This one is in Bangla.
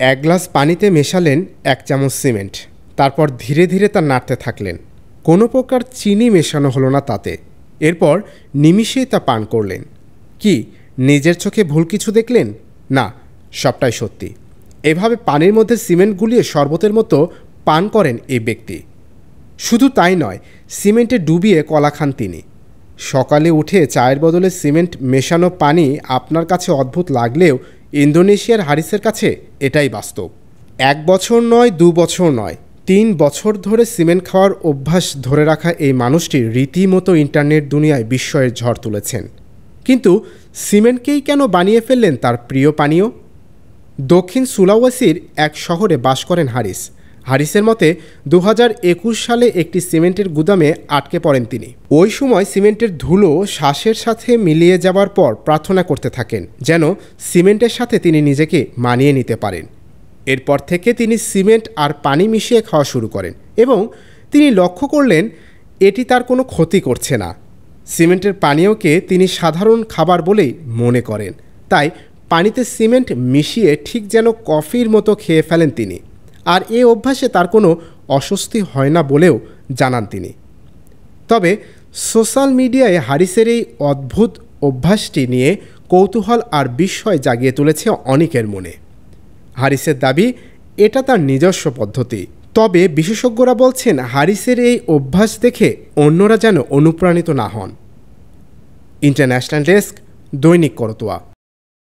এক গ্লাস পানিতে মেশালেন 1 চামচ সিমেন্ট, তারপর ধীরে ধীরে তা নাড়তে থাকলেন। কোনো প্রকার চিনি মেশানো হলো না তাতে। এরপর নিমিষেই তা পান করলেন। কি নিজের চোখে ভুল কিছু দেখলেন? না, সবটাই সত্যি। এভাবে পানির মধ্যে সিমেন্ট গুলিয়ে শরবতের মতো পান করেন এই ব্যক্তি। শুধু তাই নয়, সিমেন্টে ডুবিয়ে কলা খান তিনি। সকালে উঠে চায়ের বদলে সিমেন্ট মেশানো পানি আপনার কাছে অদ্ভুত লাগলেও ইন্দোনেশিয়ার হারিসের কাছে এটাই বাস্তব। 1 বছর নয়, 2 বছর নয়, 3 বছর ধরে সিমেন্ট খাওয়ার অভ্যাস ধরে রাখা এই মানুষটি রীতিমতো ইন্টারনেট দুনিয়ায় বিস্ময়ের ঝড় তুলেছেন। কিন্তু সিমেন্টকেই কেন বানিয়ে ফেললেন তার প্রিয় পানীয়? দক্ষিণ সুলাওয়েসির এক শহরে বাস করেন হারিস। হারিসের মতে 2021 সালে একটি সিমেন্টের গুদামে আটকে পড়েন তিনি। ওই সময় সিমেন্টের ধুলো শ্বাসের সাথে মিলিয়ে যাওয়ার পর প্রার্থনা করতে থাকেন যেন সিমেন্টের সাথে তিনি নিজেকে মানিয়ে নিতে পারেন। এরপর থেকে তিনি সিমেন্ট আর পানি মিশিয়ে খাওয়া শুরু করেন এবং তিনি লক্ষ্য করলেন এটি তার কোনো ক্ষতি করছে না। সিমেন্টের পানীয়কে তিনি সাধারণ খাবার বলেই মনে করেন, তাই পানিতে সিমেন্ট মিশিয়ে ঠিক যেন কফির মতো খেয়ে ফেলেন তিনি। আর এই অভ্যাসে তার কোনো অস্বস্তি হয় না বলেও জানান তিনি। তবে সোশ্যাল মিডিয়ায় হারিসের এই অদ্ভুত অভ্যাসটি নিয়ে কৌতূহল আর বিস্ময় জাগিয়ে তুলেছে অনেকের মনে। হারিসের দাবি এটা তার নিজস্ব পদ্ধতি। তবে বিশেষজ্ঞরা বলছেন হারিসের এই অভ্যাস দেখে অন্যরা যেন অনুপ্রাণিত না হন। ইন্টারন্যাশনাল ডেস্ক, দৈনিক করতোয়া।